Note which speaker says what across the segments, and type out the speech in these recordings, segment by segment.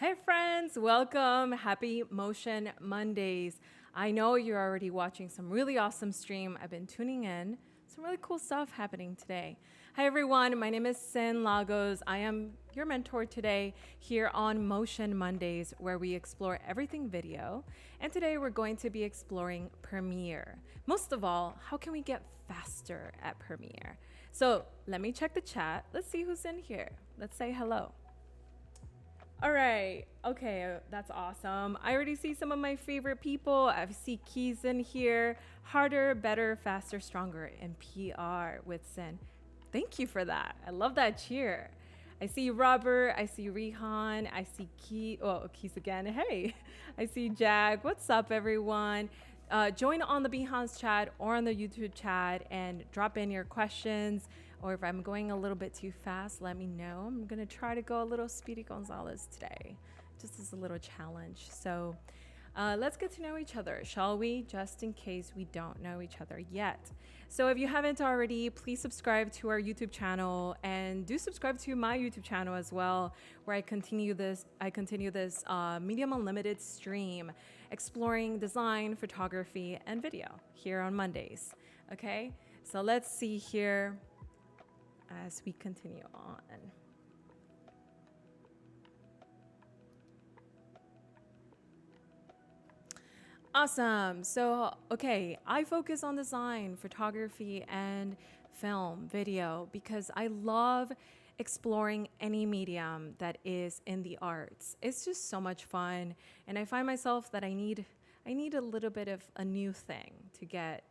Speaker 1: Hey friends, welcome. Happy Motion Mondays. I know you're already watching some really awesome stream. I've been tuning in. Some really cool stuff happening today. Hi everyone, my name is Sin Lagos. I am your mentor today here on Motion Mondays, where we explore everything video. And today we're going to be exploring Premiere. Most of all, how can we get faster at Premiere? So let me check the chat. Let's see who's in here. Let's say hello. All right. Okay, that's awesome. I already see some of my favorite people. I see Keys in here. Harder, better, faster, stronger, and PR with Sin. Thank you for that. I love that cheer. I see Robert. I see Rihan. I see Key. Oh, Keys again. Hey. I see Jag. What's up, everyone? Join on the Behance chat or on the YouTube chat and drop in your questions. Or if I'm going a little bit too fast, let me know. I'm gonna try to go a little Speedy Gonzalez today, just as a little challenge. So let's get to know each other, shall we? Just in case we don't know each other yet. So if you haven't already, please subscribe to our YouTube channel and do subscribe to my YouTube channel as well, where I continue this Medium Unlimited stream, exploring design, photography, and video here on Mondays. Okay, so let's see here as we continue on. Awesome. So, okay, I focus on design, photography, and film, video, because I love exploring any medium that is in the arts. It's just so much fun, and I find myself that I need a little bit of a new thing to get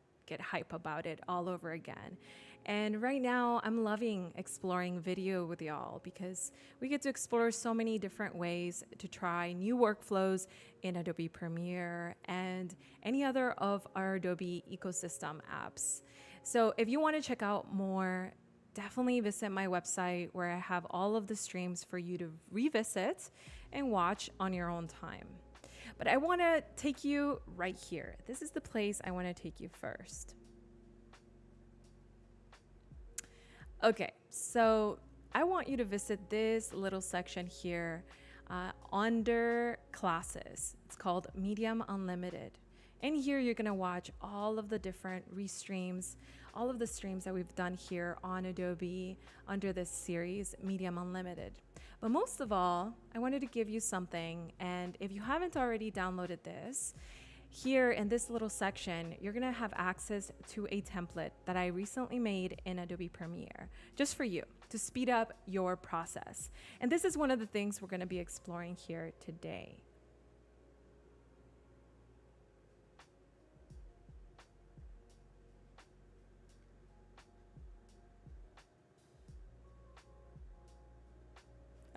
Speaker 1: hype about it all over again. And right now, I'm loving exploring video with y'all because we get to explore so many different ways to try new workflows in Adobe Premiere and any other of our Adobe ecosystem apps. So if you want to check out more, definitely visit my website where I have all of the streams for you to revisit and watch on your own time. But I want to take you right here. This is the place I want to take you first. Okay, so I want you to visit this little section here under classes. It's called Medium Unlimited. And here you're gonna watch all of the different restreams, all of the streams that we've done here on Adobe under this series, Medium Unlimited. But most of all, I wanted to give you something, and if you haven't already downloaded this, here in this little section, you're gonna have access to a template that I recently made in Adobe Premiere, just for you, to speed up your process. And this is one of the things we're gonna be exploring here today.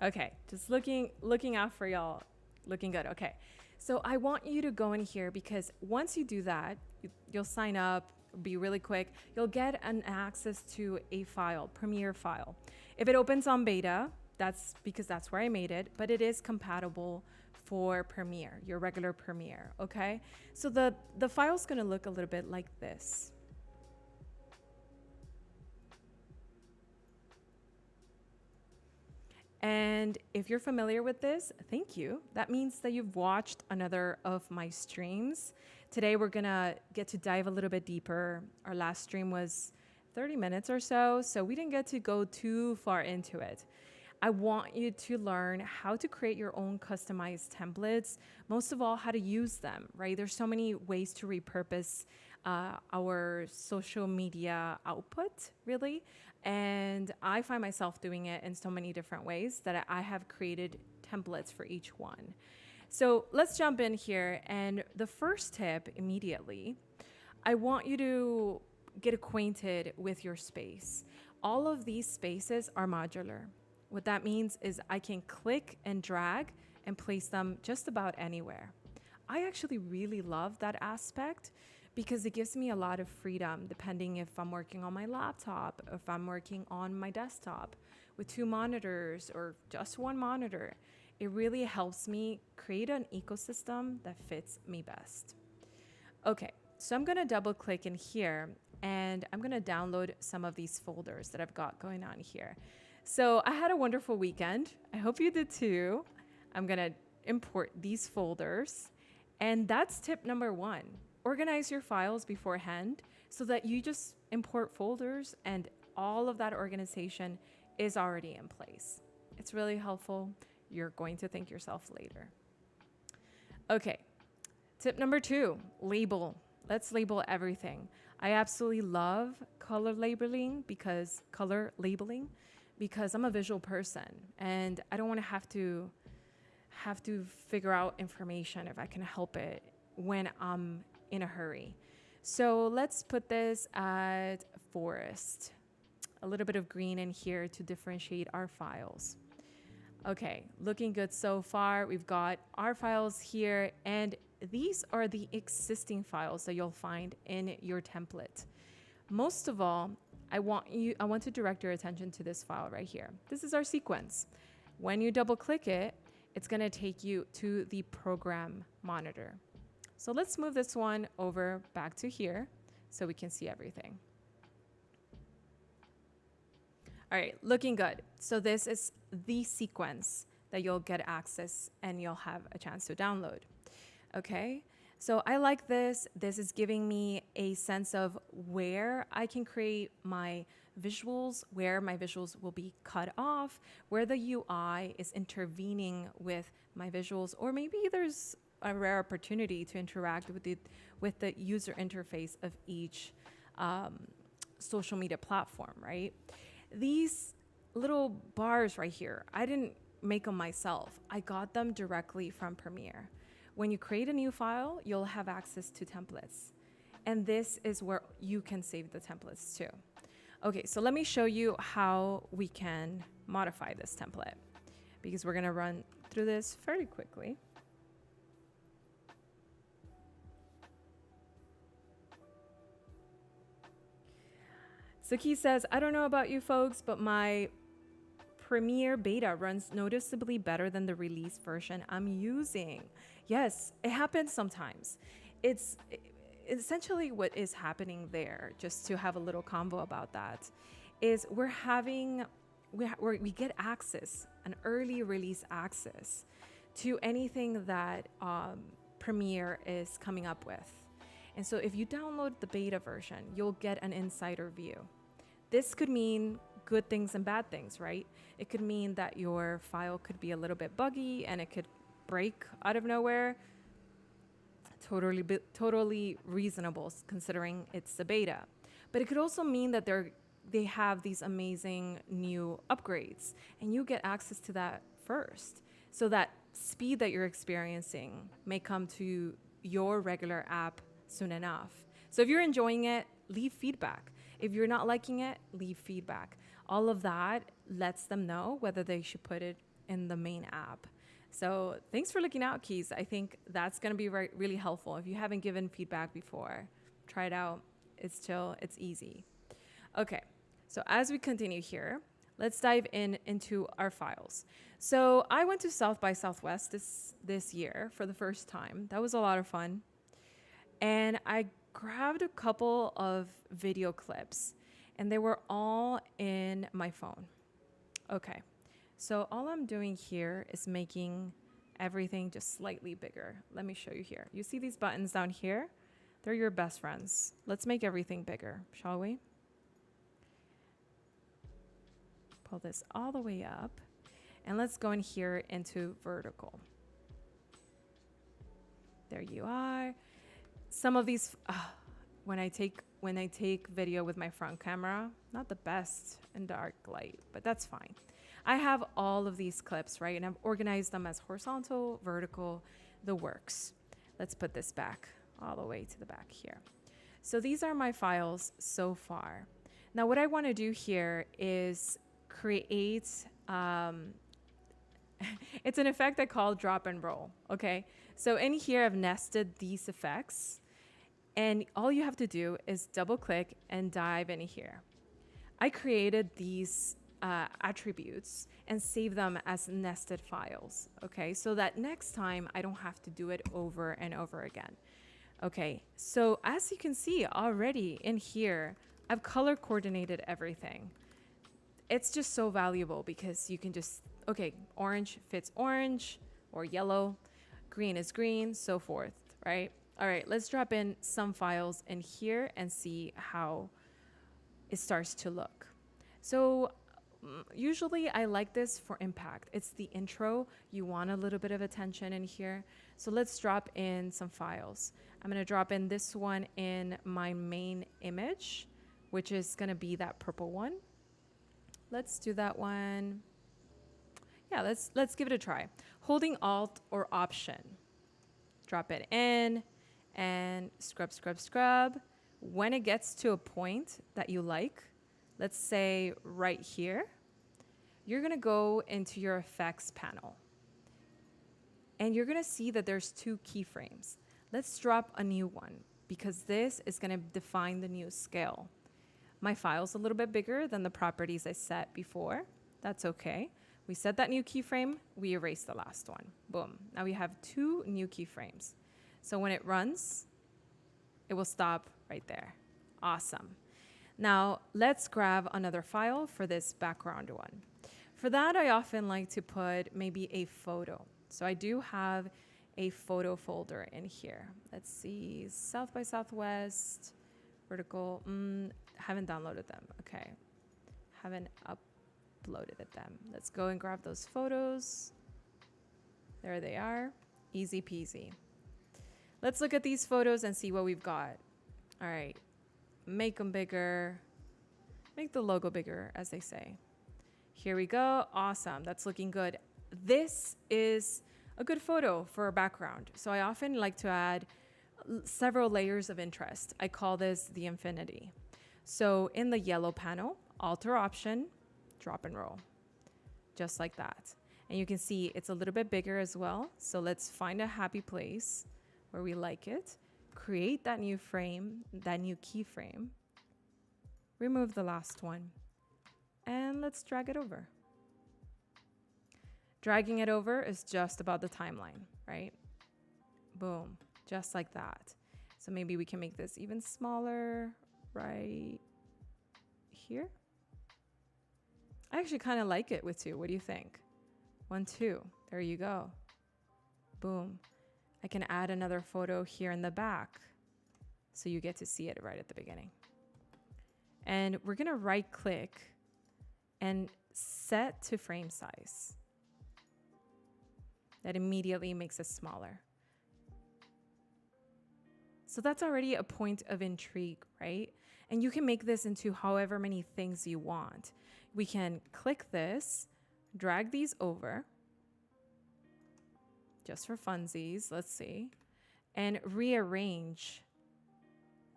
Speaker 1: Okay, just looking out for y'all, looking good, okay. So I want you to go in here because once you do that, you'll sign up, be really quick. You'll get an access to a file, Premiere file. If it opens on beta, that's because that's where I made it, but it is compatible for Premiere, your regular Premiere, okay? So the file's gonna look a little bit like this. And if you're familiar with this, thank you. That means that you've watched another of my streams. Today, we're gonna get to dive a little bit deeper. Our last stream was 30 minutes or so we didn't get to go too far into it. I want you to learn how to create your own customized templates, most of all, how to use them, right? There's so many ways to repurpose our social media output, really. And I find myself doing it in so many different ways that I have created templates for each one. So let's jump in here. And the first tip immediately, I want you to get acquainted with your space. All of these spaces are modular. What that means is I can click and drag and place them just about anywhere. I actually really love that aspect because it gives me a lot of freedom depending if I'm working on my laptop, if I'm working on my desktop with 2 monitors or just 1 monitor. It really helps me create an ecosystem that fits me best. Okay, so I'm gonna double click in here and I'm gonna download some of these folders that I've got going on here. So I had a wonderful weekend. I hope you did too. I'm gonna import these folders. And that's tip number one. Organize your files beforehand so that you just import folders and all of that organization is already in place. It's really helpful. You're going to thank yourself later. Okay, tip number two, label. Let's label everything. I absolutely love color labeling because I'm a visual person and I don't want to have to figure out information if I can help it when I'm in a hurry. So let's put this at forest. A little bit of green in here to differentiate our files. Okay, looking good so far. We've got our files here, and these are the existing files that you'll find in your template. Most of all, I want to direct your attention to this file right here. This is our sequence. When you double click it, it's going to take you to the program monitor. So let's move this one over back to here so we can see everything. All right, looking good. So this is the sequence that you'll get access and you'll have a chance to download. Okay, so I like this. This is giving me a sense of where I can create my visuals, where my visuals will be cut off, where the UI is intervening with my visuals, or maybe there's a rare opportunity to interact with the user interface of each social media platform, right? These little bars right here, I didn't make them myself. I got them directly from Premiere. When you create a new file, you'll have access to templates. And this is where you can save the templates too. Okay, so let me show you how we can modify this template because we're gonna run through this fairly quickly. So Key says, I don't know about you folks, but my Premiere beta runs noticeably better than the release version I'm using. Yes, it happens sometimes. It's essentially what is happening there, just to have a little convo about that, is we get access, an early release access to anything that Premiere is coming up with. And so if you download the beta version, you'll get an insider view. This could mean good things and bad things, right? It could mean that your file could be a little bit buggy and it could break out of nowhere. Totally reasonable considering it's a beta. But it could also mean that they have these amazing new upgrades and you get access to that first. So that speed that you're experiencing may come to your regular app soon enough. So if you're enjoying it, leave feedback. If you're not liking it, leave feedback. All of that lets them know whether they should put it in the main app. So thanks for looking out, Keys. I think that's going to be really helpful. If you haven't given feedback before, try it out. It's chill. It's easy. Okay, so as we continue here, let's dive into our files. So I went to South by Southwest this year for the first time. That was a lot of fun. And I grabbed a couple of video clips and they were all in my phone. Okay, so all I'm doing here is making everything just slightly bigger. Let me show you here. You see these buttons down here? They're your best friends. Let's make everything bigger, shall we? Pull this all the way up and let's go in here into vertical. There you are. Some of these, when I take video with my front camera, not the best in dark light, but that's fine. I have all of these clips, right? And I've organized them as horizontal, vertical, the works. Let's put this back all the way to the back here. So these are my files so far. Now what I want to do here is create, it's an effect I call drop and roll, okay? So in here I've nested these effects. And all you have to do is double click and dive in here. I created these attributes and save them as nested files, okay? So that next time I don't have to do it over and over again. Okay, so as you can see already in here, I've color coordinated everything. It's just so valuable because you can just, okay, orange fits orange, or yellow, green is green, so forth, right? All right, let's drop in some files in here and see how it starts to look. So usually I like this for impact. It's the intro. You want a little bit of attention in here. So let's drop in some files. I'm going to drop in this one in my main image, which is going to be that purple one. Let's do that one. Yeah, let's give it a try. Holding Alt or Option. Drop it in and scrub, scrub, scrub. When it gets to a point that you like, let's say right here, you're going to go into your effects panel. And you're going to see that there's 2 keyframes. Let's drop a new one because this is going to define the new scale. My file's a little bit bigger than the properties I set before. That's okay. We set that new keyframe, we erase the last one. Boom. Now we have 2 new keyframes. So when it runs, it will stop right there. Awesome. Now let's grab another file for this background one. For that, I often like to put maybe a photo. So I do have a photo folder in here. Let's see, South by Southwest, vertical, haven't downloaded them. Okay, haven't uploaded them. Let's go and grab those photos. There they are, easy peasy. Let's look at these photos and see what we've got. All right, make them bigger, make the logo bigger, as they say. Here we go, awesome, that's looking good. This is a good photo for a background. So I often like to add several layers of interest. I call this the infinity. So in the yellow panel, Alt or Option, drop and roll, just like that. And you can see it's a little bit bigger as well. So let's find a happy place where we like it. Create that new frame, that new keyframe. Remove the last one. And let's drag it over. Dragging it over is just about the timeline, right? Boom, just like that. So maybe we can make this even smaller right here. I actually kind of like it with 2. What do you think? 1, 2, there you go. Boom. I can add another photo here in the back so you get to see it right at the beginning. And we're gonna right click and set to frame size. That immediately makes it smaller. So that's already a point of intrigue, right? And you can make this into however many things you want. We can click this, drag these over, just for funsies, let's see, and rearrange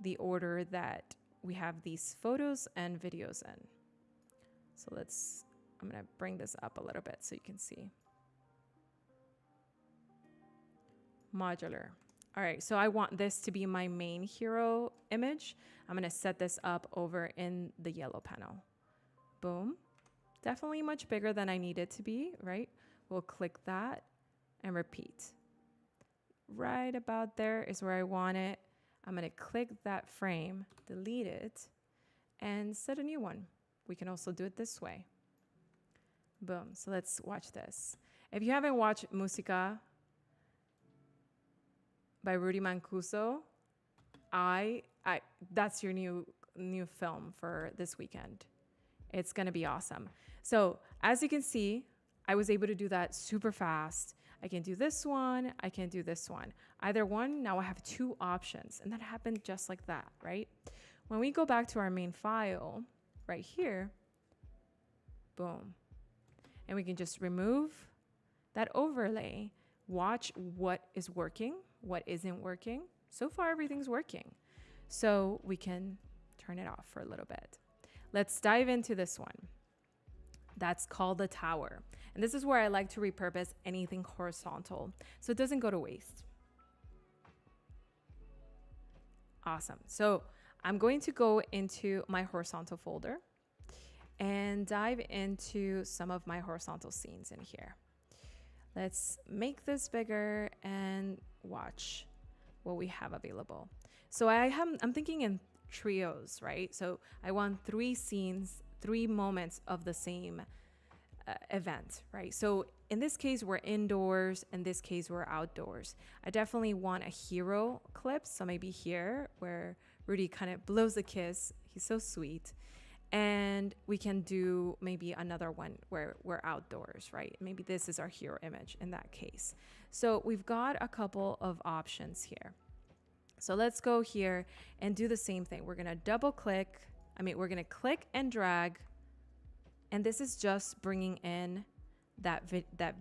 Speaker 1: the order that we have these photos and videos in. So I'm gonna bring this up a little bit so you can see. Modular. All right, so I want this to be my main hero image. I'm gonna set this up over in the yellow panel. Boom. Definitely much bigger than I need it to be, right? We'll click that and repeat. Right about there is where I want it. I'm gonna click that frame, delete it, and set a new one. We can also do it this way. Boom, so let's watch this. If you haven't watched Musica by Rudy Mancuso, that's your new film for this weekend. It's gonna be awesome. So as you can see, I was able to do that super fast. I can do this one, I can do this one. Either one, now I have 2 options, and that happened just like that, right? When we go back to our main file, right here, boom. And we can just remove that overlay, watch what is working, what isn't working. So far, everything's working. So we can turn it off for a little bit. Let's dive into this one. That's called the tower. And this is where I like to repurpose anything horizontal so it doesn't go to waste. Awesome. So I'm going to go into my horizontal folder and dive into some of my horizontal scenes in here. Let's make this bigger and watch what we have available. So I'm thinking in trios, right? So I want 3 scenes, 3 moments of the same event, right? So in this case, we're indoors. In this case, we're outdoors. I definitely want a hero clip. So maybe here where Rudy kind of blows a kiss. He's so sweet. And we can do maybe another one where we're outdoors, right? Maybe this is our hero image in that case. So we've got a couple of options here. So let's go here and do the same thing. We're gonna double click. We're gonna click and drag. And this is just bringing in that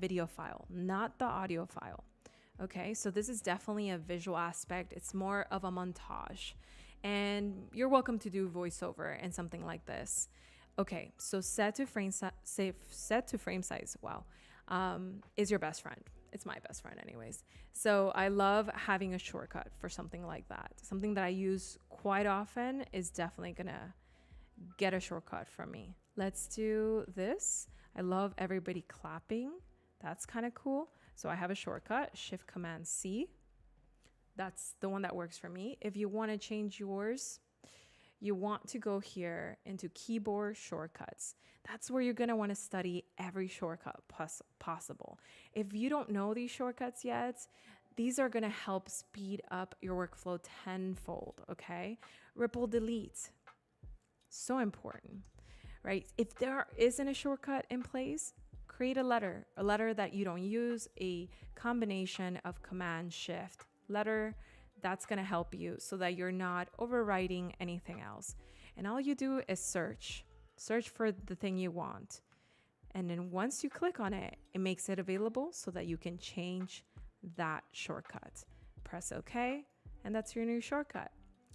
Speaker 1: video file, not the audio file. Okay, so this is definitely a visual aspect. It's more of a montage. And you're welcome to do voiceover and something like this. Okay, so set to frame size. Wow, is your best friend. It's my best friend anyways. So I love having a shortcut for something like that. Something that I use quite often is definitely gonna get a shortcut from me. Let's do this. I love everybody clapping. That's kind of cool. So I have a shortcut, Shift Command C. That's the one that works for me. If you want to change yours, you want to go here into keyboard shortcuts. That's where you're going to want to study every shortcut possible. If you don't know these shortcuts yet, these are going to help speed up your workflow tenfold, okay? Ripple delete, so important, right? If there isn't a shortcut in place, create a letter that you don't use, a combination of Command Shift letter. That's going to help you so that you're not overwriting anything else. And all you do is search for the thing you want. And then once you click on it, it makes it available so that you can change that shortcut. Press OK, and that's your new shortcut.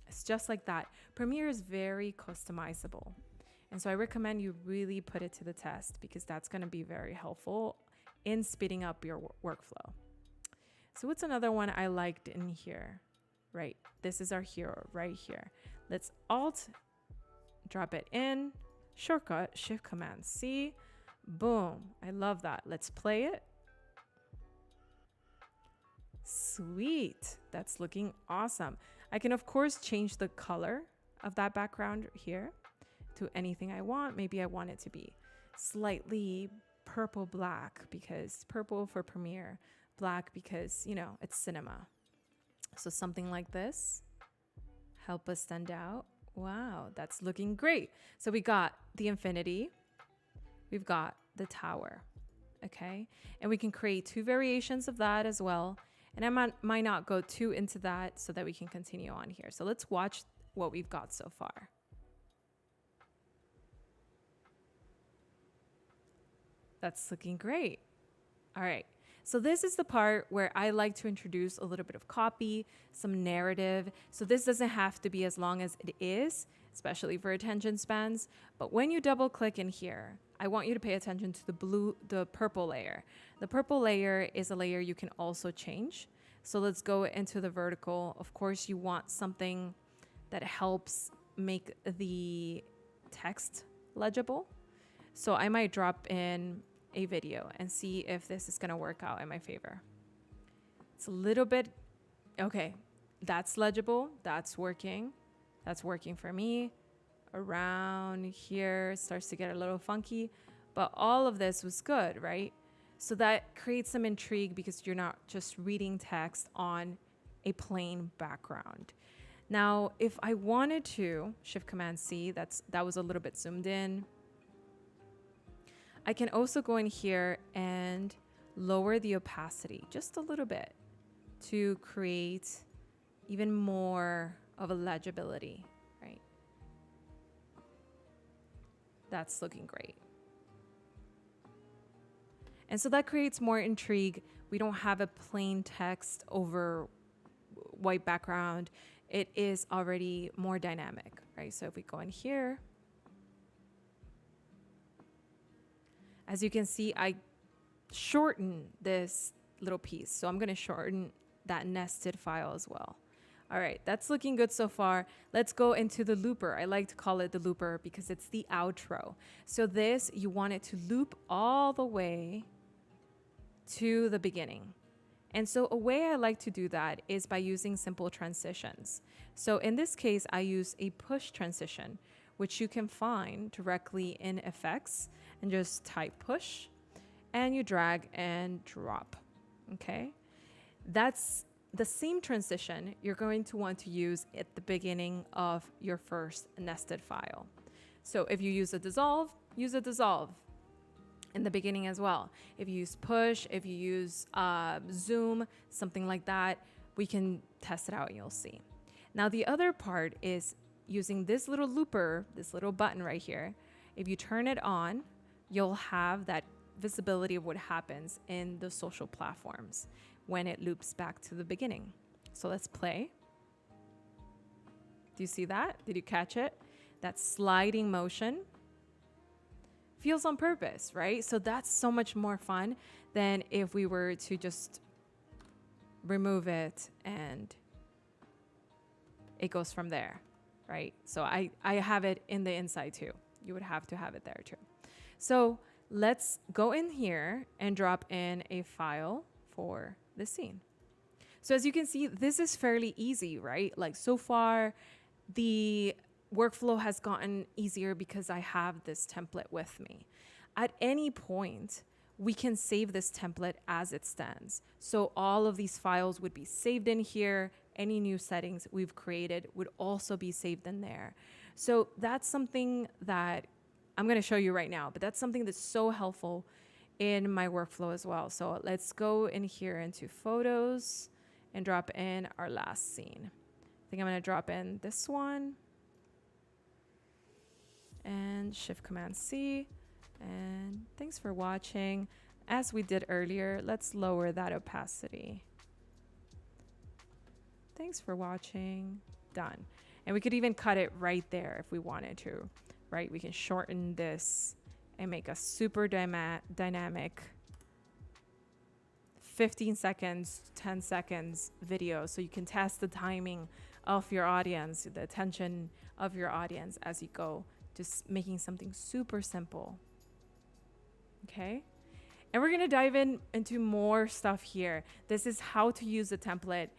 Speaker 1: It's just like that. Premiere is very customizable. And so I recommend you really put it to the test because that's going to be very helpful in speeding up your workflow. So what's another one I liked in here? Right, this is our hero right here. Let's Alt, drop it in, shortcut, Shift Command C, boom. I love that. Let's play it. Sweet, that's looking awesome. I can of course change the color of that background here to anything I want. Maybe I want it to be slightly purple black because purple for Premiere, black because, you know, it's cinema. So something like this, help us stand out. Wow, that's looking great. So we got the infinity, we've got the tower, okay? And we can create two variations of that as well. And I might not go too into that so that we can continue on here. So let's watch what we've got so far. That's looking great. All right. So this is the part where I like to introduce a little bit of copy, some narrative. So this doesn't have to be as long as it is, especially for attention spans. But when you double click in here, I want you to pay attention to the purple layer. The purple layer is a layer you can also change. So let's go into the vertical. Of course, you want something that helps make the text legible. So I might drop in a video and see if this is going to work out in my favor. It's a little bit, okay, that's legible, that's working for me. Around here it starts to get a little funky, but all of this was good, right? So that creates some intrigue because you're not just reading text on a plain background. Now, if I wanted to, Shift Command C, that was a little bit zoomed in. I can also go in here and lower the opacity just a little bit to create even more of a legibility, right? That's looking great. And so that creates more intrigue. We don't have a plain text over white background. It is already more dynamic, right? So if we go in here, as you can see, I shorten this little piece. So I'm going to shorten that nested file as well. All right, that's looking good so far. Let's go into the looper. I like to call it the looper because it's the outro. So this, you want it to loop all the way to the beginning. And so a way I like to do that is by using simple transitions. So in this case, I use a push transition which you can find directly in effects and just type push and you drag and drop. Okay. That's the same transition you're going to want to use at the beginning of your first nested file. So if you use a dissolve, use a dissolve in the beginning as well. If you use push, if you use zoom, something like that, we can test it out and you'll see. Now the other part is using this little looper, this little button right here. If you turn it on, you'll have that visibility of what happens in the social platforms when it loops back to the beginning. So let's play. Do you see that? Did you catch it? That sliding motion feels on purpose, right? So that's so much more fun than if we were to just remove it and it goes from there, right? So I have it in the inside too. You would have to have it there too. So let's go in here and drop in a file for the scene. So as you can see, this is fairly easy, right? Like so far, the workflow has gotten easier because I have this template with me. At any point, we can save this template as it stands. So all of these files would be saved in here. Any new settings we've created would also be saved in there. So that's something that I'm going to show you right now, but that's something that's so helpful in my workflow as well. So let's go in here into photos and drop in our last scene. I think I'm going to drop in this one and Shift Command C. And thanks for watching. As we did earlier, let's lower that opacity. Thanks for watching. Done. And we could even cut it right there if we wanted to, right? We can shorten this and make a super dynamic 15 seconds, 10 seconds video. So you can test the timing of your audience, the attention of your audience as you go, just making something super simple. Okay. And we're going to dive into more stuff here. This is how to use the template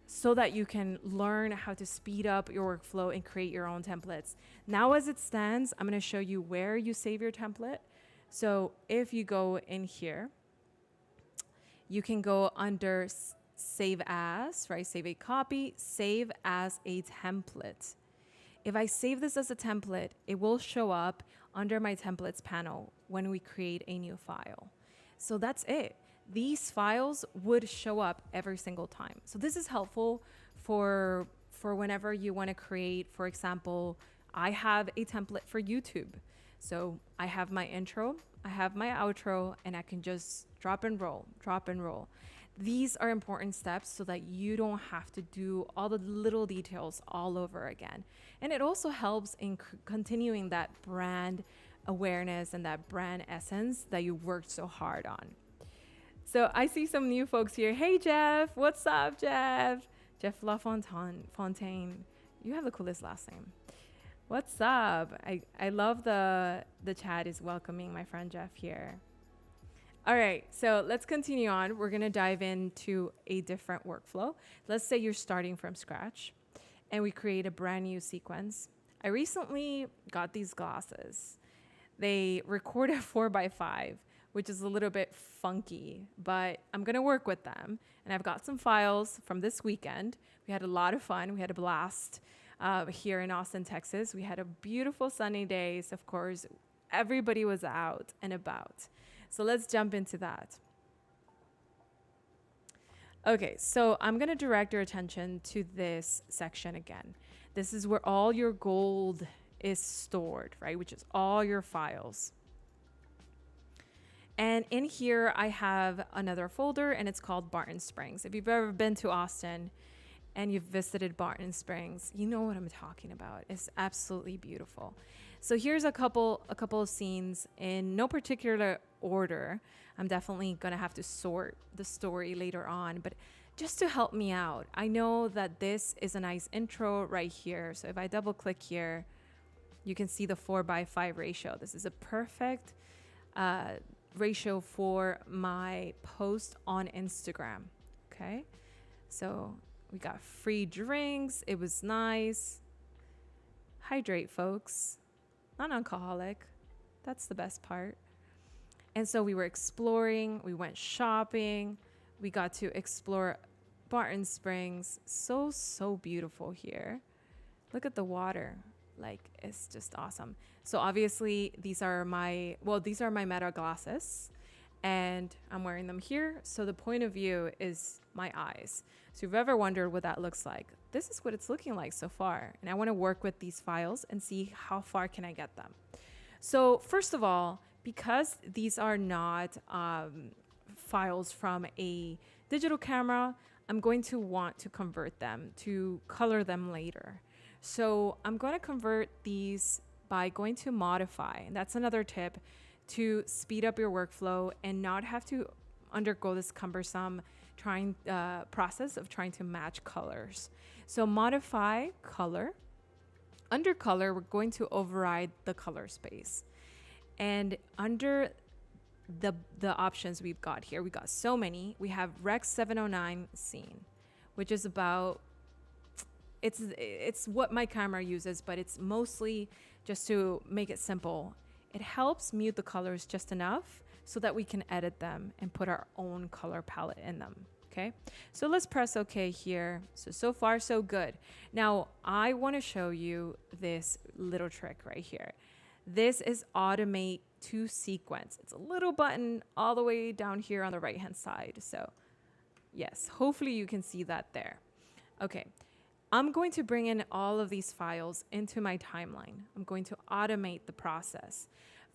Speaker 1: so that you can learn how to speed up your workflow and create your own templates. Now, as it stands, I'm going to show you where you save your template. So if you go in here, you can go under save as, right? Save a copy, save as a template. If I save this as a template, it will show up under my templates panel when we create a new file. So that's it. These files would show up every single time. So this is helpful for whenever you want to create, for example, I have a template for YouTube. So I have my intro, I have my outro, and I can just drop and roll. These are important steps so that you don't have to do all the little details all over again. And it also helps in continuing that brand awareness and that brand essence that you worked so hard on. So I see some new folks here. Hey, Jeff. What's up, Jeff? Jeff LaFontaine. You have the coolest last name. What's up? I love the chat is welcoming my friend Jeff here. All right, so let's continue on. We're going to dive into a different workflow. Let's say you're starting from scratch and we create a brand new sequence. I recently got these glasses. They record a 4x5, which is a little bit funky, but I'm going to work with them. And I've got some files from this weekend. We had a lot of fun. We had a blast here in Austin, Texas. We had a beautiful sunny day. So of course, everybody was out and about. So let's jump into that. Okay, so I'm going to direct your attention to this section again. This is where all your gold is stored, right? Which is all your files. And in here, I have another folder and it's called Barton Springs. If you've ever been to Austin and you've visited Barton Springs, you know what I'm talking about. It's absolutely beautiful. So here's a couple of scenes in no particular order. I'm definitely gonna have to sort the story later on, but just to help me out, I know that this is a nice intro right here. So if I double click here, you can see the 4x5 ratio. This is a perfect ratio for my post on Instagram. Okay, so we got free drinks. It was nice. Hydrate, folks. non-alcoholic. That's the best part. And so we were exploring, we went shopping, we got to explore Barton Springs. So, so beautiful here. Look at the water. Like, it's just awesome. So obviously these are my Meta glasses, and I'm wearing them here. So the point of view is my eyes. So if you've ever wondered what that looks like, this is what it's looking like so far. And I want to work with these files and see how far can I get them. So first of all, because these are not files from a digital camera, I'm going to want to convert them to color them later. So I'm going to convert these by going to modify. And that's another tip to speed up your workflow and not have to undergo this cumbersome process of trying to match colors. So modify color. Under color, we're going to override the color space. And under the options we've got here, we got so many. We have Rec 709 scene, which is about, it's what my camera uses, but it's mostly just to make it simple. It helps mute the colors just enough so that we can edit them and put our own color palette in them. Okay, so let's press OK here. So far, so good. Now, I want to show you this little trick right here. This is automate to sequence. It's a little button all the way down here on the right-hand side. So yes, hopefully you can see that there. Okay, I'm going to bring in all of these files into my timeline. I'm going to automate the process.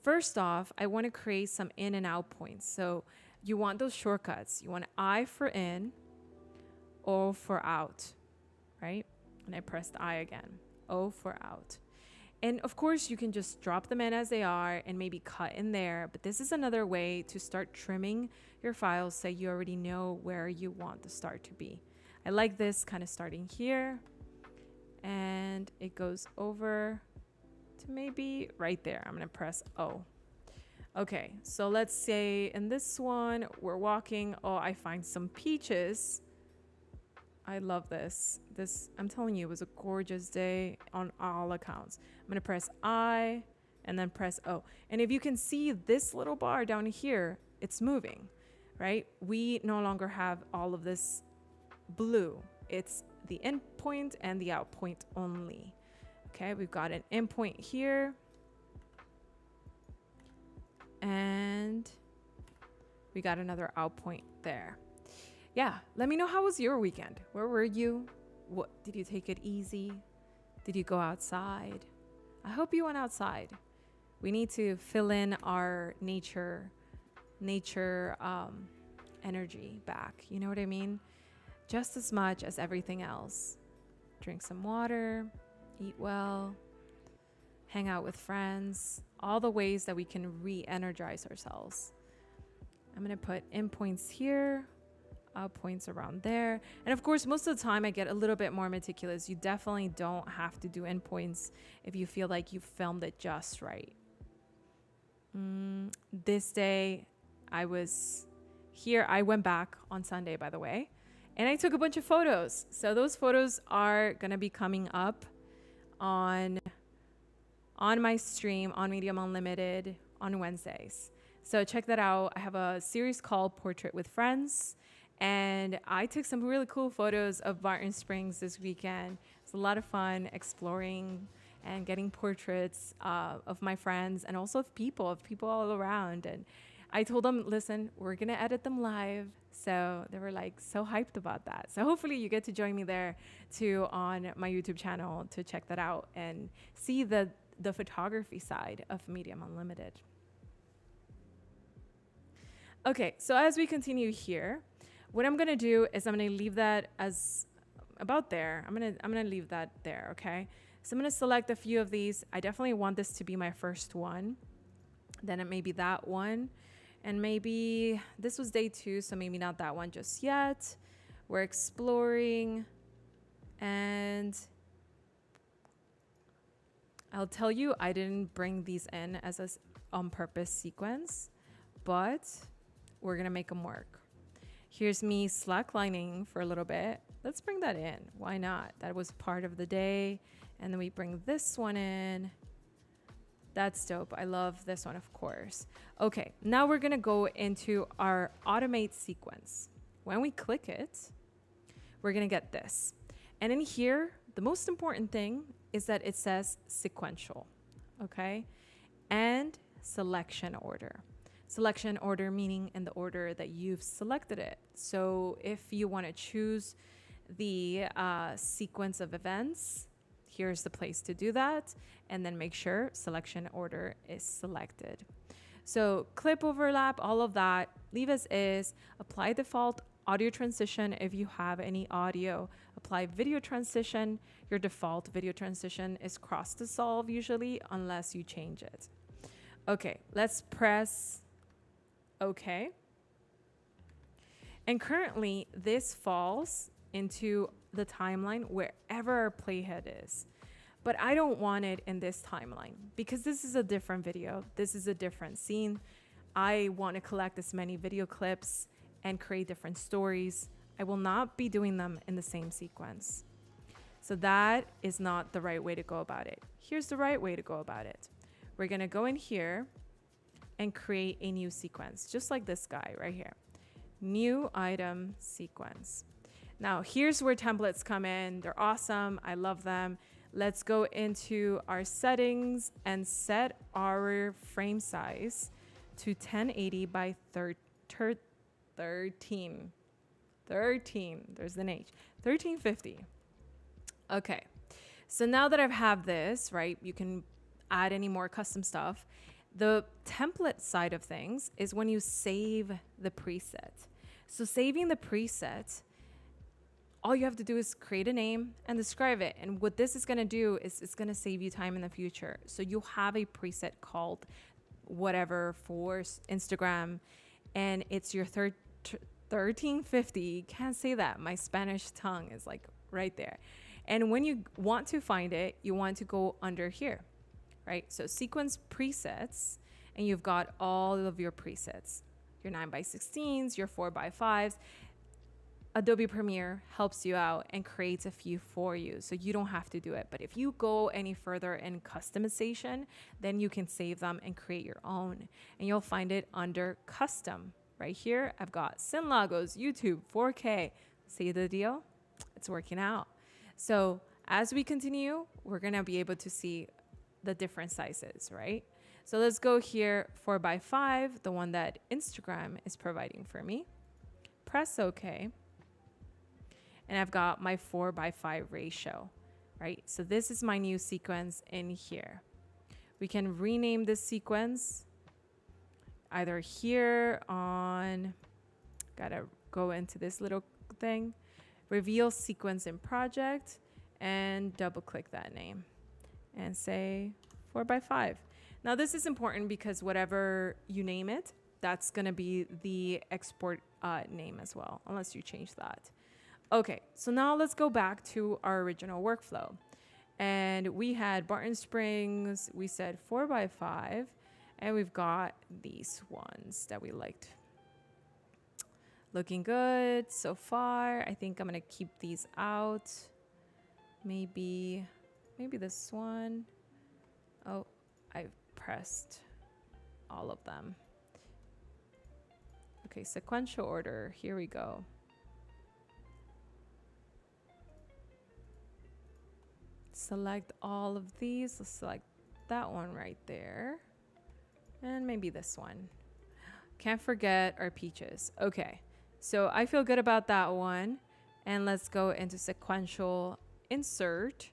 Speaker 1: First off, I want to create some in and out points. So you want those shortcuts. You want I for in, O for out, right? And I pressed I again, O for out. And of course, you can just drop them in as they are and maybe cut in there. But this is another way to start trimming your files so you already know where you want the start to be. I like this kind of starting here. And it goes over to maybe right there. I'm going to press O. Okay, so let's say in this one, we're walking. Oh, I find some peaches. I love this. I'm telling you, it was a gorgeous day on all accounts. I'm going to press I and then press O. And if you can see this little bar down here, it's moving, right? We no longer have all of this blue. It's the in point and the out point only. Okay, we've got an in point here. And we got another out point there. Yeah, let me know, how was your weekend? Where were you? What did you take it easy? Did you go outside? I hope you went outside. We need to fill in our nature energy back. You know what I mean? Just as much as everything else. Drink some water, eat well, hang out with friends, all the ways that we can re-energize ourselves. I'm gonna put in points here, points around there. And of course, most of the time I get a little bit more meticulous. You definitely don't have to do endpoints if you feel like you filmed it just right. This day I was here. I went back on Sunday, by the way, and I took a bunch of photos. So those photos are gonna be coming up on my stream on Medium Unlimited on Wednesdays. So check that out. I have a series called Portrait with Friends. And I took some really cool photos of Barton Springs this weekend. It's a lot of fun exploring and getting portraits of my friends and also of people all around. And I told them, listen, we're gonna edit them live. So they were like so hyped about that. So hopefully you get to join me there too on my YouTube channel to check that out and see the photography side of Medium Unlimited. Okay, so as we continue here, what I'm gonna do is I'm gonna leave that as about there. I'm gonna leave that there, okay? So I'm gonna select a few of these. I definitely want this to be my first one. Then it may be that one. And maybe this was day 2, so maybe not that one just yet. We're exploring. And I'll tell you, I didn't bring these in as a on-purpose sequence, but we're gonna make them work. Here's me slacklining for a little bit. Let's bring that in. Why not? That was part of the day. And then we bring this one in. That's dope. I love this one, of course. Okay, now we're gonna go into our automate sequence. When we click it, we're gonna get this. And in here, the most important thing is that it says sequential, okay? And selection order. Selection order meaning in the order that you've selected it. So if you wanna choose the sequence of events, here's the place to do that, and then make sure selection order is selected. So clip overlap, all of that, leave as is, apply default audio transition if you have any audio, apply video transition. Your default video transition is cross dissolve usually, unless you change it. Okay, let's press OK. And currently this falls into the timeline wherever our playhead is. But I don't want it in this timeline because this is a different video. This is a different scene. I want to collect as many video clips and create different stories. I will not be doing them in the same sequence. So that is not the right way to go about it. Here's the right way to go about it. We're gonna go in here and create a new sequence, just like this guy right here. New item sequence. Now, here's where templates come in. They're awesome. I love them. Let's go into our settings and set our frame size to 1080 by 13. 13. There's an H. 1350. Okay. So now that I have this, right, you can add any more custom stuff. The template side of things is when you save the preset. So saving the preset, all you have to do is create a name and describe it. And what this is going to do is it's going to save you time in the future. So you have a preset called whatever for Instagram, and it's your 1350. Can't say that. My Spanish tongue is like right there. And when you want to find it, you want to go under here, right? So sequence presets, and you've got all of your presets, your 9x16s, your 4x5s. Adobe Premiere helps you out and creates a few for you, so you don't have to do it. But if you go any further in customization, then you can save them and create your own. And you'll find it under custom. Right here, I've got Synlagos, YouTube, 4K. See the deal? It's working out. So as we continue, we're gonna be able to see the different sizes, right? So let's go here, 4x5, the one that Instagram is providing for me. Press OK. And I've got my 4x5 ratio, right? So this is my new sequence in here. We can rename this sequence either here on, gotta go into this little thing, reveal sequence in project, and double click that name and say 4x5. Now this is important because whatever you name it, that's gonna be the export name as well, unless you change that. Okay, so now let's go back to our original workflow. And we had Barton Springs, we said 4x5, and we've got these ones that we liked. Looking good so far. I think I'm gonna keep these out. Maybe this one. Oh, I've pressed all of them. Okay, sequential order, here we go. Select all of these. Let's select that one right there. And maybe this one. Can't forget our peaches. Okay, so I feel good about that one. And let's go into sequential insert.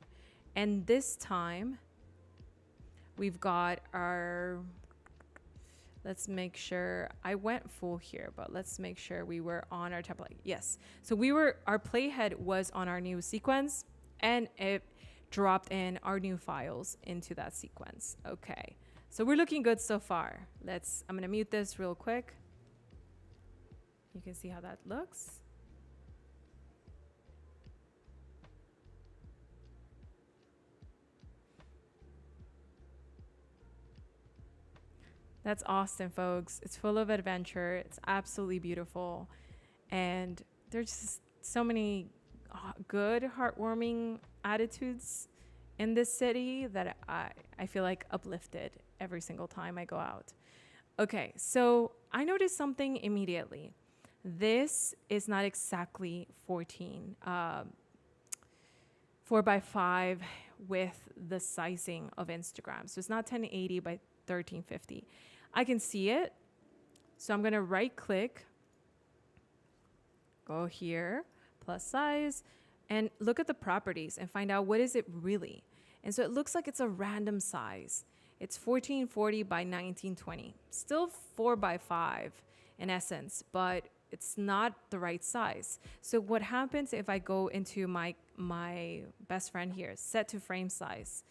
Speaker 1: And this time we've got our, let's make sure, I went full here, but let's make sure we were on our template. Yes, so our playhead was on our new sequence, and it dropped in our new files into that sequence. Okay, so we're looking good so far. I'm gonna mute this real quick. You can see how that looks. That's Austin, folks. It's full of adventure. It's absolutely beautiful. And there's just so many good, heartwarming attitudes in this city that I feel like uplifted every single time I go out. Okay, so I noticed something immediately. This is not exactly 4x5 with the sizing of Instagram. So it's not 1080 by 1350. I can see it. So I'm gonna right click, go here, plus size, and look at the properties and find out what is it really. And so it looks like it's a random size. It's 1440 by 1920. Still 4x5 in essence, but it's not the right size. So what happens if I go into my best friend here, set to frame size?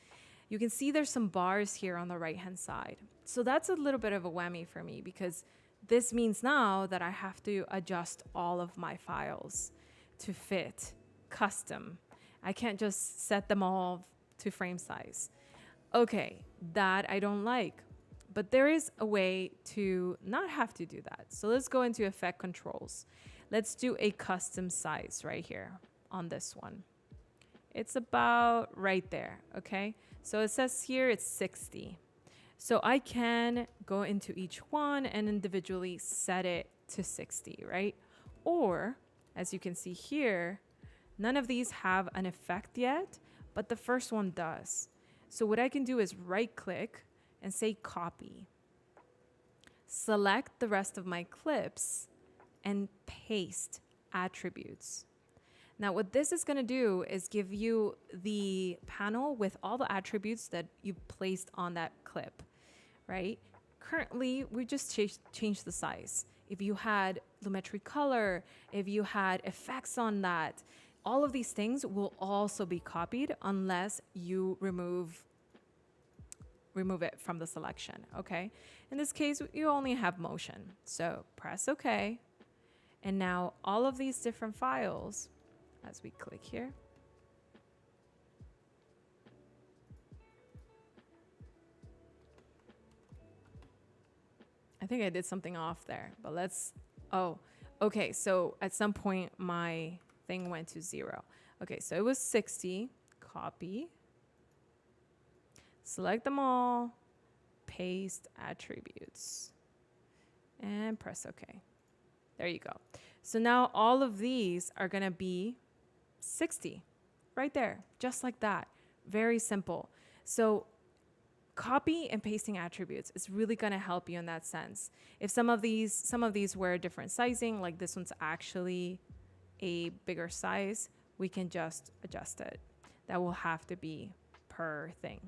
Speaker 1: You can see there's some bars here on the right-hand side. So that's a little bit of a whammy for me because this means now that I have to adjust all of my files to fit custom. I can't just set them all to frame size. Okay, that I don't like, but there is a way to not have to do that. So let's go into effect controls. Let's do a custom size right here on this one. It's about right there, okay? So it says here it's 60. So I can go into each one and individually set it to 60, right? Or, as you can see here, none of these have an effect yet, but the first one does. So what I can do is right click and say copy. Select the rest of my clips and paste attributes. Now what this is going to do is give you the panel with all the attributes that you've placed on that clip, right? Currently, we just changed the size. If you had lumetri color, if you had effects on that, all of these things will also be copied unless you remove it from the selection, okay? In this case, you only have motion. So press OK. And now all of these different files, as we click here, I think I did something off there, but let's, oh, okay. So at some point my thing went to 0. Okay, so it was 60, copy, select them all, paste attributes, and press OK. There you go. So now all of these are gonna be 60, right there, just like that. Very simple. So copy and pasting attributes is really gonna help you in that sense. If some of these were different sizing, like this one's actually a bigger size, we can just adjust it. That will have to be per thing.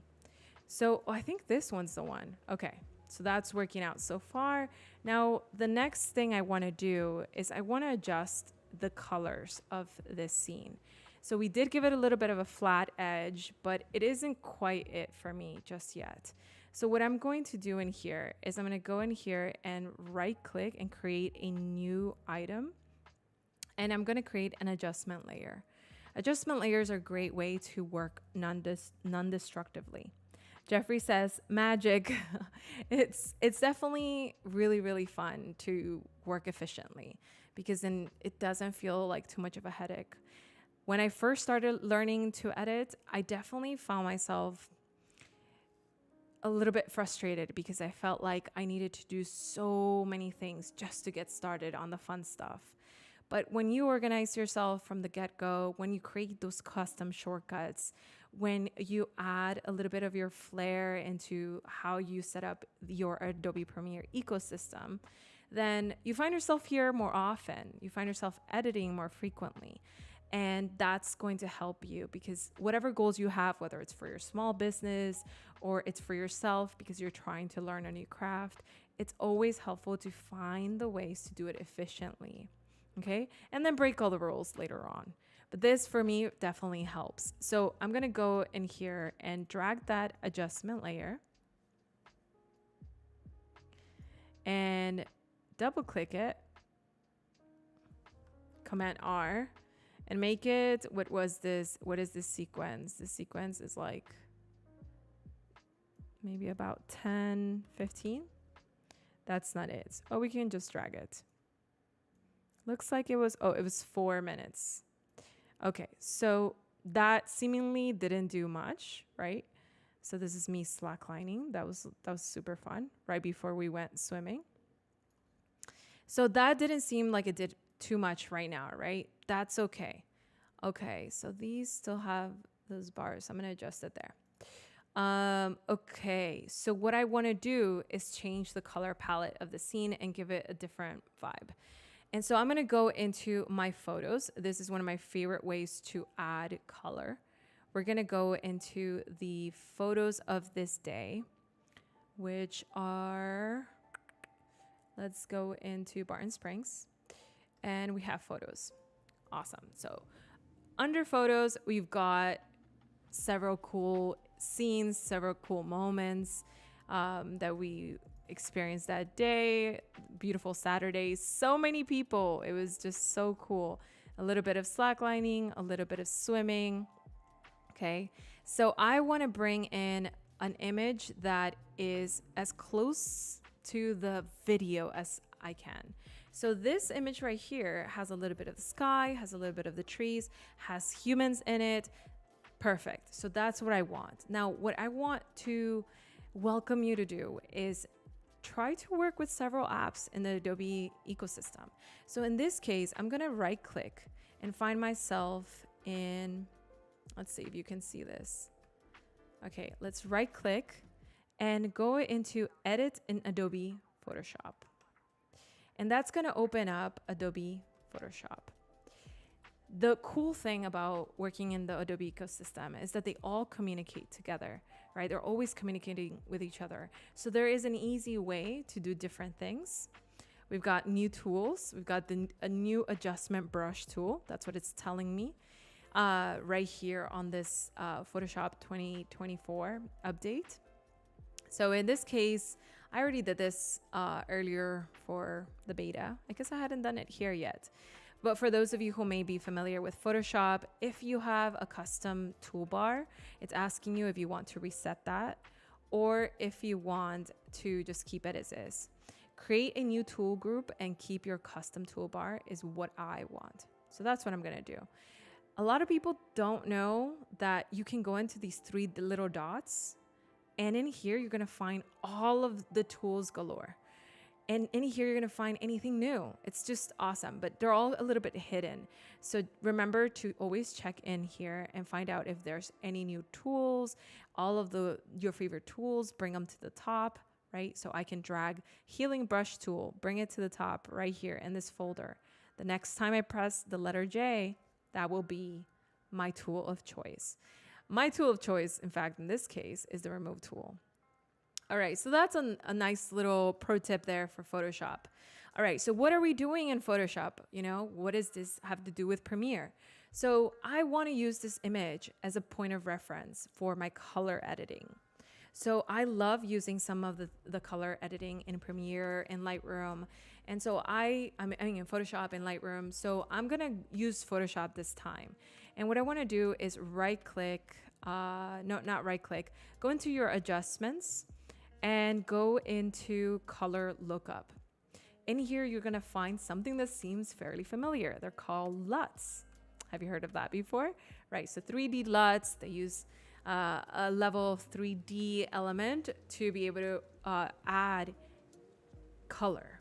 Speaker 1: So I think this one's the one. Okay, so that's working out so far. Now, the next thing I wanna do is I wanna adjust the colors of this scene. So we did give it a little bit of a flat edge, but it isn't quite it for me just yet. So what I'm going to do in here is I'm gonna go in here and right click and create a new item. And I'm gonna create an adjustment layer. Adjustment layers are a great way to work non-destructively. Jeffrey says, magic. It's definitely really, really fun to work efficiently because then it doesn't feel like too much of a headache. When I first started learning to edit, I definitely found myself a little bit frustrated because I felt like I needed to do so many things just to get started on the fun stuff. But when you organize yourself from the get-go, when you create those custom shortcuts, when you add a little bit of your flair into how you set up your Adobe Premiere ecosystem, then you find yourself here more often. You find yourself editing more frequently. And that's going to help you because whatever goals you have, whether it's for your small business or it's for yourself because you're trying to learn a new craft, it's always helpful to find the ways to do it efficiently. Okay, and then break all the rules later on. But this for me definitely helps. So I'm gonna go in here and drag that adjustment layer and double click it, Command R, and make it, what is this sequence? This sequence is like maybe about 10, 15. That's not it. Oh, we can just drag it. Looks like it was 4 minutes. Okay, so that seemingly didn't do much, right? So this is me slacklining. That was super fun right before we went swimming. So that didn't seem like it did too much right now, right? That's okay. Okay, so these still have those bars. I'm gonna adjust it there. Okay, so what I wanna do is change the color palette of the scene and give it a different vibe. And so I'm gonna go into my photos. This is one of my favorite ways to add color. We're gonna go into the photos of this day, which are, let's go into Barton Springs, and we have photos. Awesome. So under photos, we've got several cool scenes, several cool moments that we experienced that day. Beautiful Saturday, so many people. It was just so cool. A little bit of slacklining, a little bit of swimming. Okay, so I want to bring in an image that is as close to the video as I can. So this image right here has a little bit of the sky, has a little bit of the trees, has humans in it. Perfect. So that's what I want. Now, what I want to welcome you to do is try to work with several apps in the Adobe ecosystem. So in this case, I'm going to right click and find myself in, let's see if you can see this. Okay, let's right click and go into edit in Adobe Photoshop. And that's going to open up Adobe Photoshop. The cool thing about working in the Adobe ecosystem is that they all communicate together, right? They're always communicating with each other. So there is an easy way to do different things. We've got new tools. We've got a new adjustment brush tool. That's what it's telling me right here on this Photoshop 2024 update. So in this case, I already did this earlier for the beta. I guess I hadn't done it here yet. But for those of you who may be familiar with Photoshop, if you have a custom toolbar, it's asking you if you want to reset that or if you want to just keep it as is. Create a new tool group and keep your custom toolbar is what I want. So that's what I'm gonna do. A lot of people don't know that you can go into these three little dots, and in here, you're gonna find all of the tools galore. And in here, you're gonna find anything new. It's just awesome, but they're all a little bit hidden. So remember to always check in here and find out if there's any new tools, all of your favorite tools, bring them to the top, right? So I can drag healing brush tool, bring it to the top right here in this folder. The next time I press the letter J, that will be my tool of choice. My tool of choice, in fact, in this case, is the remove tool. All right, so that's a nice little pro tip there for Photoshop. All right, so what are we doing in Photoshop? You know, what does this have to do with Premiere? So I want to use this image as a point of reference for my color editing. So I love using some of the color editing in Premiere, in Lightroom. And so I mean in Photoshop and Lightroom. So I'm going to use Photoshop this time. And what I want to do is right click, not right click, go into your adjustments and go into color lookup. In here, you're going to find something that seems fairly familiar. They're called LUTs. Have you heard of that before? Right. So 3D LUTs, they use a level of 3D element to be able to add color.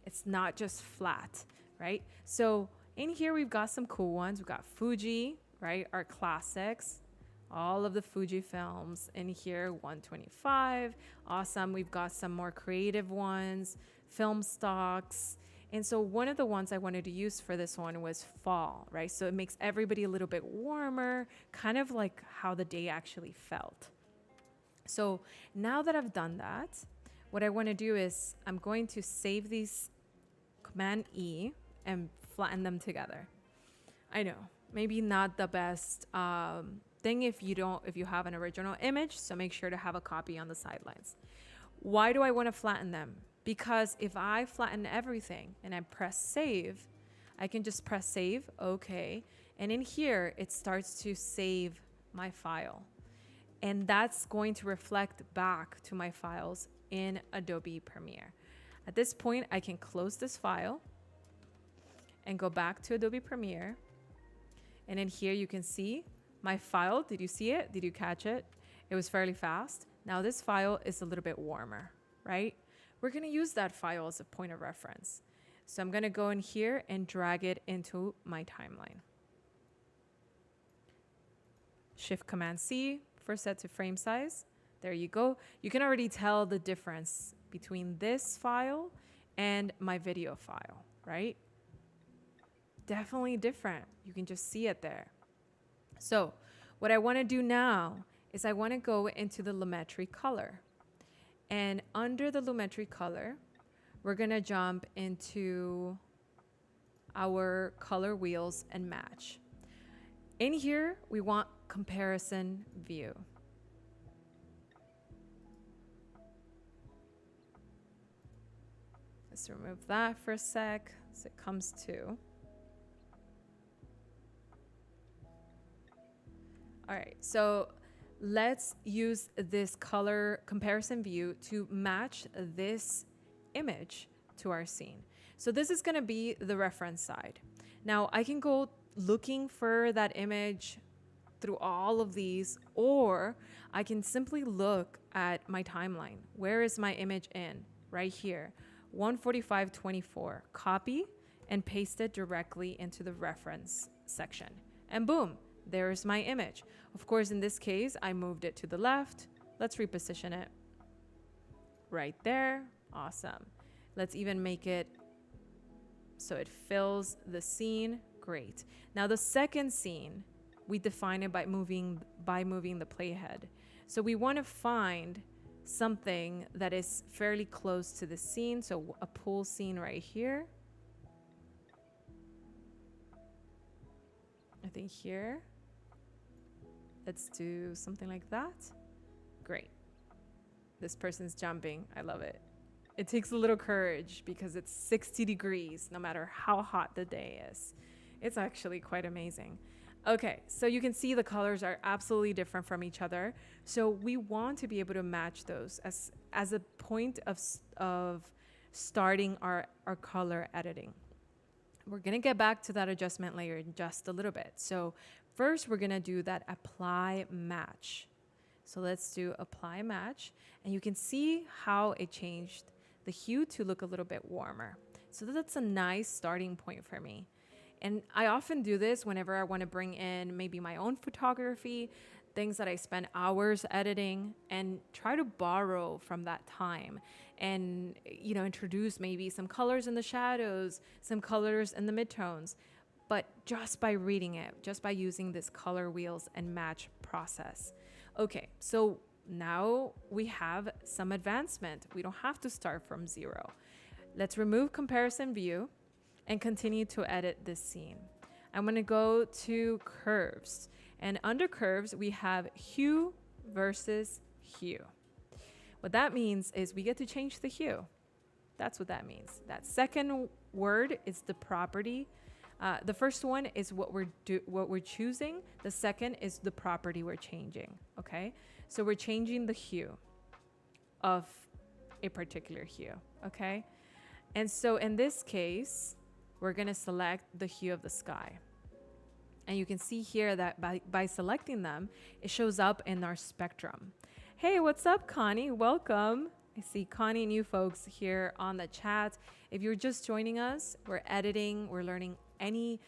Speaker 1: It's not just flat, right? So in here, we've got some cool ones. We've got Fuji, right? Our classics. All of the Fuji films in here, 125. Awesome. We've got some more creative ones, film stocks. And so one of the ones I wanted to use for this one was fall, right? So it makes everybody a little bit warmer, kind of like how the day actually felt. So now that I've done that, what I want to do is I'm going to save these, Command E, and flatten them together. I know, maybe not the best thing if you have an original image, so make sure to have a copy on the sidelines. Why do I want to flatten them? Because if I flatten everything and I press save, I can just press save, okay, and in here it starts to save my file, and that's going to reflect back to my files in Adobe Premiere. At this point, I can close this file and go back to Adobe Premiere, and in here you can see My file, did you see it? Did you catch it? It was fairly fast. Now this file is a little bit warmer, right? We're gonna use that file as a point of reference. So I'm gonna go in here and drag it into my timeline. Shift Command C for set to frame size. There you go. You can already tell the difference between this file and my video file, right? Definitely different. You can just see it there. So what I want to do now is I want to go into the Lumetri color. And under the Lumetri color, we're going to jump into our color wheels and match. In here, we want comparison view. Let's remove that for a sec so it comes to. All right, so let's use this color comparison view to match this image to our scene. So this is gonna be the reference side. Now I can go looking for that image through all of these, or I can simply look at my timeline. Where is my image in? Right here, 145:24. Copy and paste it directly into the reference section. And boom, there's my image. Of course, in this case, I moved it to the left. Let's reposition it. Right there. Awesome. Let's even make it so it fills the scene. Great. Now the second scene, we define it by moving the playhead. So we want to find something that is fairly close to the scene. So a pool scene right here. I think here. Let's do something like that. Great. This person's jumping. I love it. It takes a little courage because it's 60 degrees no matter how hot the day is. It's actually quite amazing. Okay, so you can see the colors are absolutely different from each other. So we want to be able to match those as a point of starting our color editing. We're gonna get back to that adjustment layer in just a little bit. So first we're gonna do that apply match. So let's do apply match, and you can see how it changed the hue to look a little bit warmer. So that's a nice starting point for me. And I often do this whenever I want to bring in maybe my own photography, things that I spend hours editing, and try to borrow from that time and, you know, introduce maybe some colors in the shadows, some colors in the midtones, but just by reading it, just by using this color wheels and match process. Okay, so now we have some advancement. We don't have to start from zero. Let's remove comparison view and continue to edit this scene. I'm gonna go to curves, and under curves, we have hue versus hue. What that means is we get to change the hue. That's what that means. That second word is the property. The first one is what we're choosing. The second is the property we're changing, okay? So we're changing the hue of a particular hue, okay? And so in this case, we're gonna select the hue of the sky. And you can see here that by selecting them, it shows up in our spectrum. Hey, what's up, Connie? Welcome. I see Connie and you folks here on the chat. If you're just joining us, we're editing, we're learning any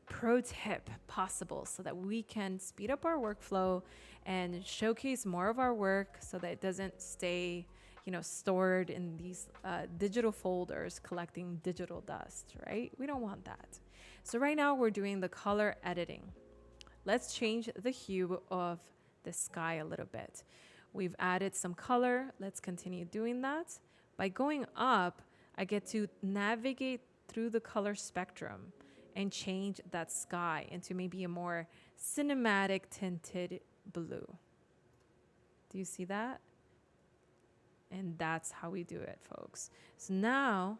Speaker 1: pro tip possible so that we can speed up our workflow and showcase more of our work so that it doesn't stay, you know, stored in these digital folders collecting digital dust, right? We don't want that. So right now we're doing the color editing. Let's change the hue of the sky a little bit. We've added some color. Let's continue doing that. By going up, I get to navigate through the color spectrum and change that sky into maybe a more cinematic tinted blue. Do you see that? And that's how we do it, folks. So now,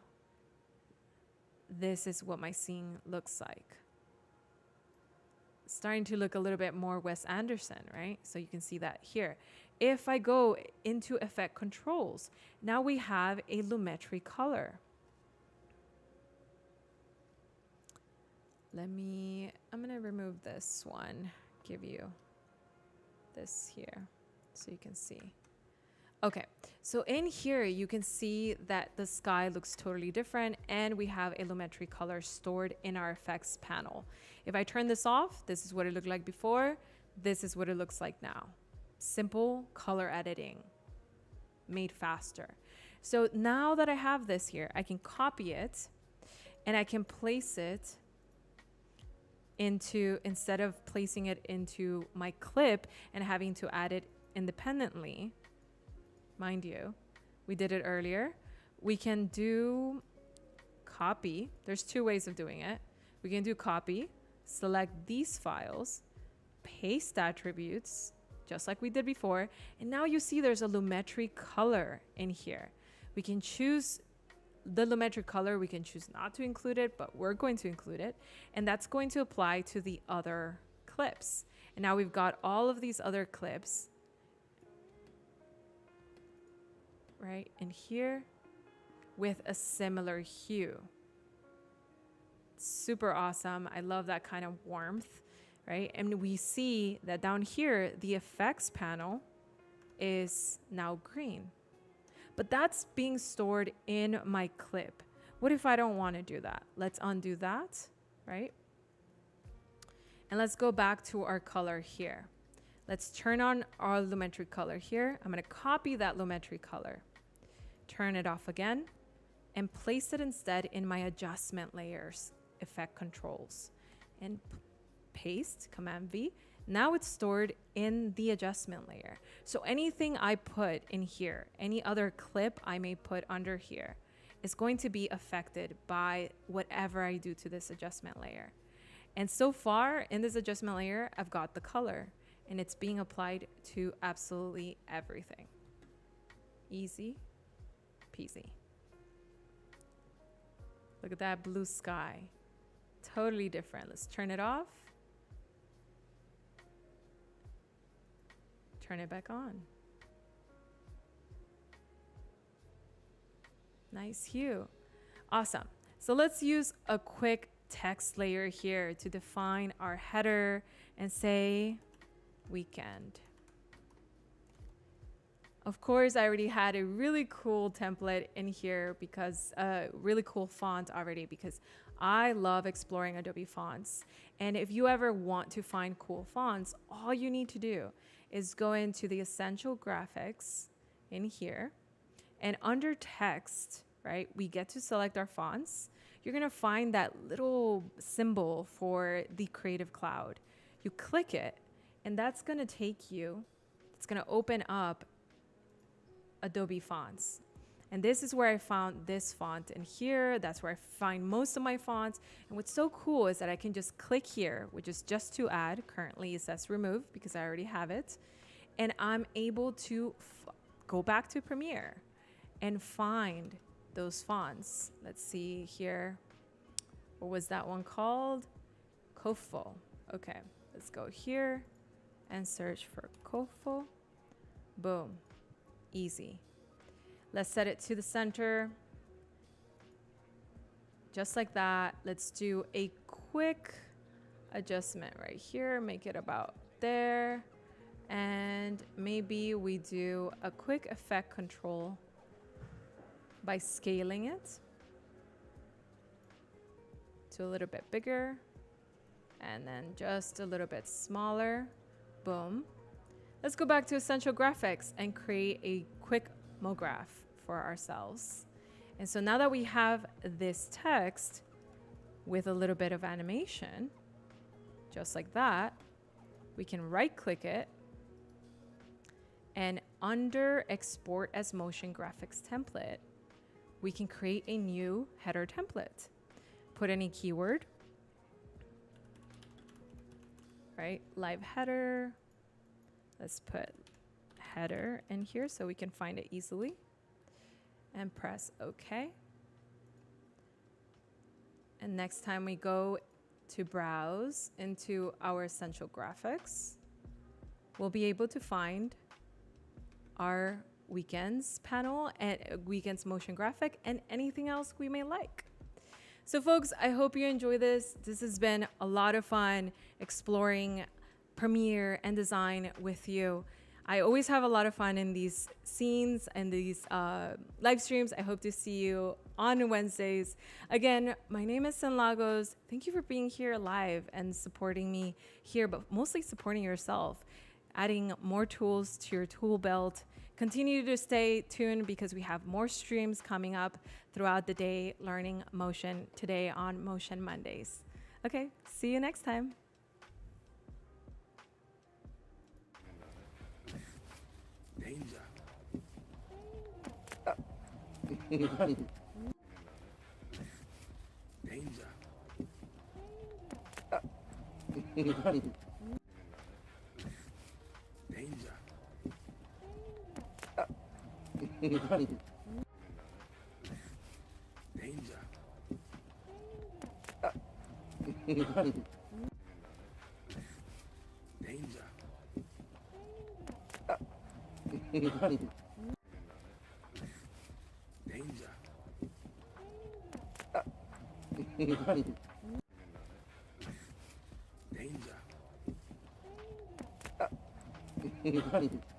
Speaker 1: this is what my scene looks like. It's starting to look a little bit more Wes Anderson, right? So you can see that here. If I go into effect controls, now we have a Lumetri color. I'm gonna remove this one. give you this here so you can see. Okay, so in here you can see that the sky looks totally different, and we have a lumetri color stored in our effects panel. If I turn this off, this is what it looked like before. This is what it looks like now. Simple color editing made faster. So now that I have this here, I can copy it and I can place it into, instead of placing it into my clip and having to add it independently, mind you, we did it earlier. We can do copy. There's two ways of doing it. We can do copy, select these files, paste attributes, just like we did before. And now you see there's a lumetri color in here. We can choose the lumetri color. We can choose not to include it, but we're going to include it. And that's going to apply to the other clips. And now we've got all of these other clips right in here with a similar hue. Super awesome. I love that kind of warmth, right? And we see that down here, the effects panel is now green, but that's being stored in my clip. What if I don't want to do that? Let's undo that, right? And let's go back to our color here. Let's turn on our lumetri color here. I'm going to copy that lumetri color, turn it off again, and place it instead in my adjustment layers effect controls, and paste, Command V. Now it's stored in the adjustment layer. So anything I put in here, any other clip I may put under here, is going to be affected by whatever I do to this adjustment layer. And so far in this adjustment layer, I've got the color, and it's being applied to absolutely everything. Easy peasy. Look at that blue sky. Totally different. Let's turn it off. Turn it back on. Nice hue. Awesome. So let's use a quick text layer here to define our header and say weekend. Of course, I already had a really cool template in here because really cool font already, because I love exploring Adobe fonts. And if you ever want to find cool fonts, all you need to do is go into the essential graphics in here, and under text, right, we get to select our fonts. You're gonna find that little symbol for the Creative Cloud. You click it, and that's gonna take you, it's gonna open up Adobe fonts. And this is where I found this font in here. That's where I find most of my fonts. And what's so cool is that I can just click here, which is just to add. Currently it says remove because I already have it. And I'm able to go back to Premiere and find those fonts. Let's see here. What was that one called? Kofo. Okay, let's go here and search for Kofo. Boom. Easy. Let's set it to the center. Just like that. Let's do a quick adjustment right here. Make it about there. And maybe we do a quick effect control by scaling it to a little bit bigger. And then just a little bit smaller. Boom. Let's go back to Essential Graphics and create a quick mograph for ourselves. And so now that we have this text with a little bit of animation, just like that, we can right click it, and under Export as Motion Graphics Template, we can create a new header template. Put any keyword, right? Live header. Let's put header in here so we can find it easily, and press OK. And next time we go to browse into our Essential Graphics, we'll be able to find our weekends panel and weekends motion graphic and anything else we may like. So folks, I hope you enjoy this. This has been a lot of fun exploring premiere and design with you. I always have a lot of fun in these scenes and these live streams. I hope to see you on Wednesdays. Again, my name is Sin Lagos. Thank you for being here live and supporting me here, but mostly supporting yourself, adding more tools to your tool belt. Continue to stay tuned because we have more streams coming up throughout the day, learning motion today on Motion Mondays. Okay, see you next time.
Speaker 2: Danger. Danger. Danger. Danger. Danger. Danger. Danger.